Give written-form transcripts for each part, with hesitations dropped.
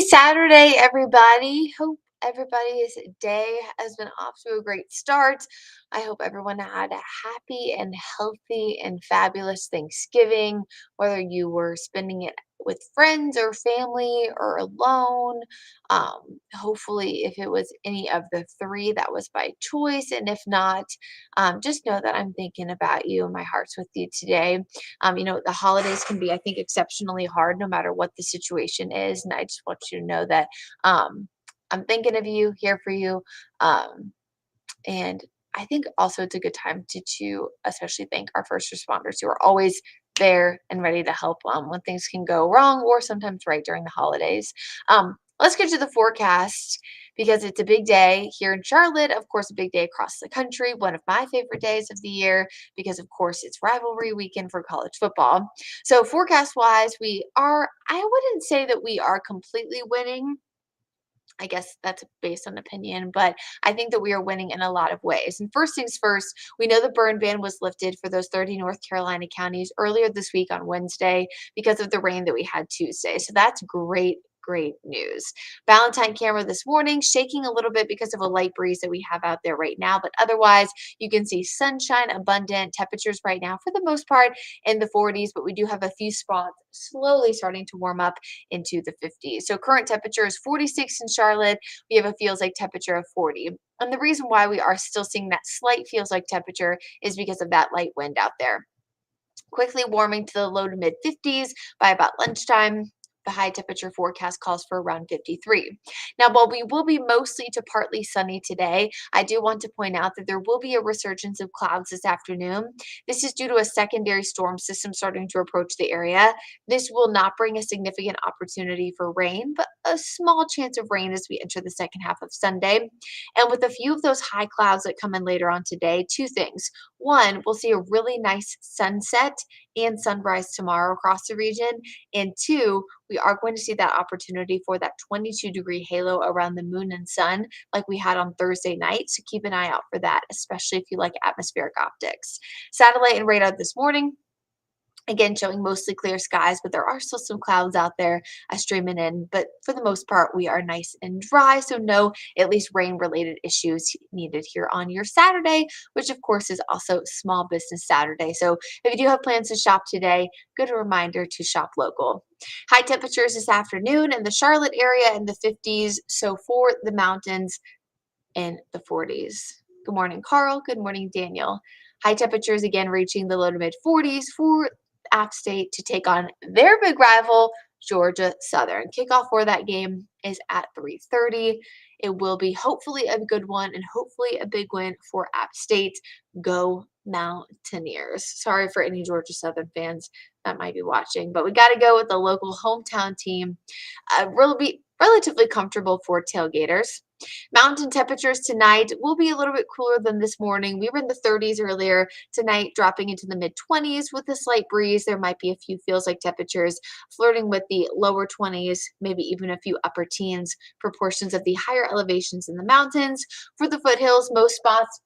Saturday, everybody. Hope everybody's day has been off to a great start. I hope everyone had a happy and healthy and fabulous Thanksgiving, whether you were spending it with friends or family or alone. Hopefully, if it was any of the three, that was by choice. And if not, just know that I'm thinking about you and my heart's with you today. The holidays can be, I think, exceptionally hard no matter what the situation is. And I just want you to know that I'm thinking of you, here for you. Um, and I think also it's a good time to especially thank our first responders who are always there and ready to help when things can go wrong or sometimes right during the holidays. Let's get to the forecast because it's a big day here in Charlotte. Of course, a big day across the country. One of my favorite days of the year because, of course, it's rivalry weekend for college football. So, forecast wise, I wouldn't say that we are completely winning. I guess that's based on opinion, but I think that we are winning in a lot of ways. And first things first, we know the burn ban was lifted for those 30 North Carolina counties earlier this week on Wednesday because of the rain that we had Tuesday. So that's great. Great news. Valentine camera this morning shaking a little bit because of a light breeze that we have out there right now, but otherwise you can see sunshine, abundant temperatures right now for the most part in the 40s, but we do have a few spots slowly starting to warm up into the 50s. So current temperature is 46 in Charlotte. We have a feels like temperature of 40. And the reason why we are still seeing that slight feels like temperature is because of that light wind out there. Quickly warming to the low to mid 50s by about lunchtime. The high temperature forecast calls for around 53. Now, while we will be mostly to partly sunny today, I do want to point out that there will be a resurgence of clouds this afternoon. This is due to a secondary storm system starting to approach the area. This will not bring a significant opportunity for rain, but a small chance of rain as we enter the second half of Sunday. And with a few of those high clouds that come in later on today, two things. One, we'll see a really nice sunset and sunrise tomorrow across the region. And two, we are going to see that opportunity for that 22-degree halo around the moon and sun like we had on Thursday night. So keep an eye out for that, especially if you like atmospheric optics. Satellite and radar this morning. Again, showing mostly clear skies, but there are still some clouds out there streaming in. But for the most part, we are nice and dry. So no, at least rain-related issues needed here on your Saturday, which of course is also Small Business Saturday. So if you do have plans to shop today, good reminder to shop local. High temperatures this afternoon in the Charlotte area in the 50s. So for the mountains in the 40s. Good morning, Carl. Good morning, Daniel. High temperatures again reaching the low to mid 40s for App State to take on their big rival, Georgia Southern. Kickoff for that game is at 3:30. It will be hopefully a good one and hopefully a big win for App State. Go Mountaineers. Sorry for any Georgia Southern fans that might be watching, but we got to go with the local hometown team. Will be relatively comfortable for tailgaters. Mountain temperatures tonight will be a little bit cooler than this morning. We were in the 30s earlier. Tonight, dropping into the mid 20s with a slight breeze. There might be a few feels like temperatures flirting with the lower 20s, maybe even a few upper teens for portions of the higher elevations in the mountains. For the foothills, most spots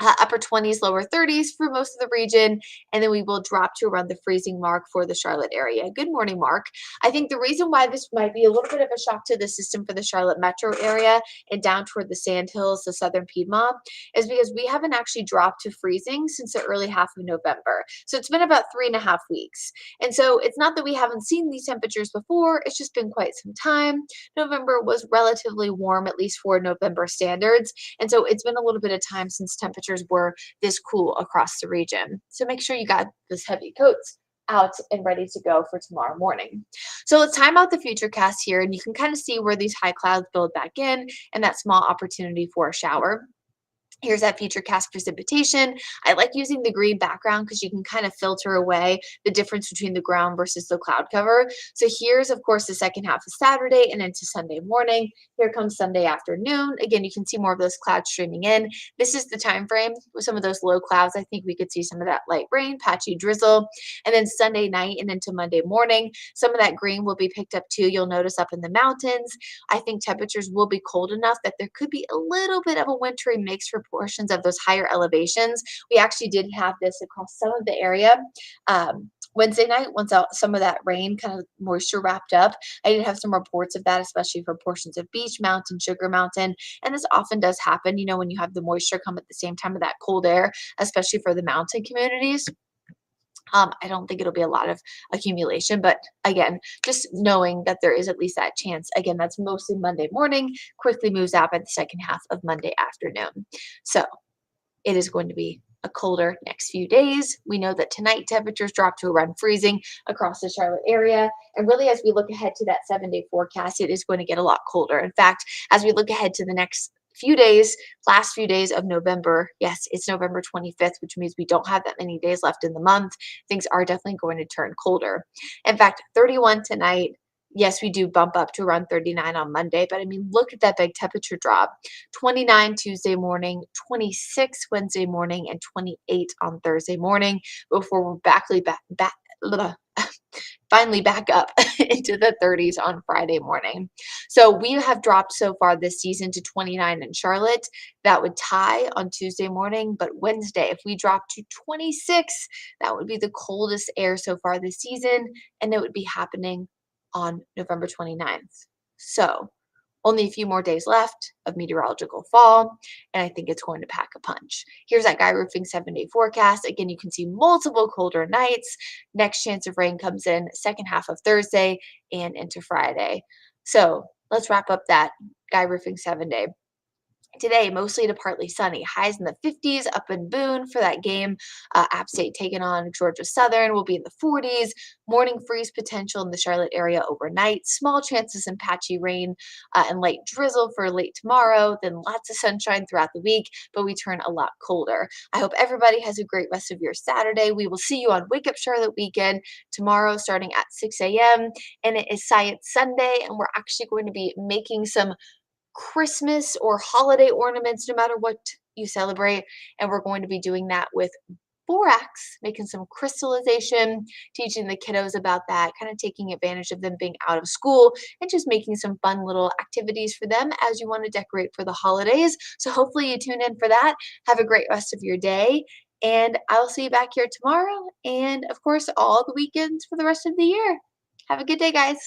upper 20s, lower 30s for most of the region, and then we will drop to around the freezing mark for the Charlotte area. Good morning, Mark. I think the reason why this might be a little bit of a shock to the system for the Charlotte metro area and down toward the Sandhills, the southern Piedmont, is because we haven't actually dropped to freezing since the early half of November. So it's been about 3.5 weeks. And so it's not that we haven't seen these temperatures before, it's just been quite some time. November was relatively warm, at least for November standards. And so it's been a little bit of time since temperatures were this cool across the region. So make sure you got those heavy coats out and ready to go for tomorrow morning. So let's time out the future cast here, and you can kind of see where these high clouds build back in and that small opportunity for a shower. Here's that future cast precipitation. I like using the green background because you can kind of filter away the difference between the ground versus the cloud cover. So here's, of course, the second half of Saturday and into Sunday morning. Here comes Sunday afternoon. Again, you can see more of those clouds streaming in. This is the time frame with some of those low clouds. I think we could see some of that light rain, patchy drizzle. And then Sunday night and into Monday morning, some of that green will be picked up too. You'll notice up in the mountains. I think temperatures will be cold enough that there could be a little bit of a wintry mix for portions of those higher elevations. We actually did have this across some of the area Wednesday night, once out some of that rain kind of moisture wrapped up, I did have some reports of that, especially for portions of Beach Mountain, Sugar Mountain. And this often does happen, when you have the moisture come at the same time of that cold air, especially for the mountain communities. I don't think it'll be a lot of accumulation, but again, just knowing that there is at least that chance. Again, that's mostly Monday morning, quickly moves out by the second half of Monday afternoon. So it is going to be a colder next few days. We know that tonight temperatures drop to around freezing across the Charlotte area. And really, as we look ahead to that 7-day forecast, it is going to get a lot colder. In fact, as we look ahead to the next few days, last few days of November, yes, it's November 25th, which means we don't have that many days left in the month. Things are definitely going to turn colder. In fact, 31 tonight. Yes, we do bump up to around 39 on Monday, but I mean, look at that big temperature drop. 29 Tuesday morning, 26 Wednesday morning, and 28 on Thursday morning before we're finally back up into the 30s on Friday morning. So we have dropped so far this season to 29 in Charlotte. That would tie on Tuesday morning, but Wednesday, if we drop to 26, that would be the coldest air so far this season, and it would be happening on November 29th. So only a few more days left of meteorological fall, and I think it's going to pack a punch. Here's that Guy Roofing 7-day forecast. Again, you can see multiple colder nights. Next chance of rain comes in second half of Thursday and into Friday. So let's wrap up that Guy Roofing 7-day. Today, mostly to partly sunny. Highs in the 50s up in Boone for that game. App State taking on Georgia Southern will be in the 40s. Morning freeze potential in the Charlotte area overnight. Small chances in patchy rain and light drizzle for late tomorrow. Then lots of sunshine throughout the week, but we turn a lot colder. I hope everybody has a great rest of your Saturday. We will see you on Wake Up Charlotte weekend tomorrow starting at 6 a.m. And it is Science Sunday, and we're actually going to be making some Christmas or holiday ornaments, no matter what you celebrate. And we're going to be doing that with borax, making some crystallization, teaching the kiddos about that, kind of taking advantage of them being out of school and just making some fun little activities for them as you want to decorate for the holidays. So hopefully you tune in for that. Have a great rest of your day. And I'll see you back here tomorrow. And of course, all the weekends for the rest of the year. Have a good day, guys.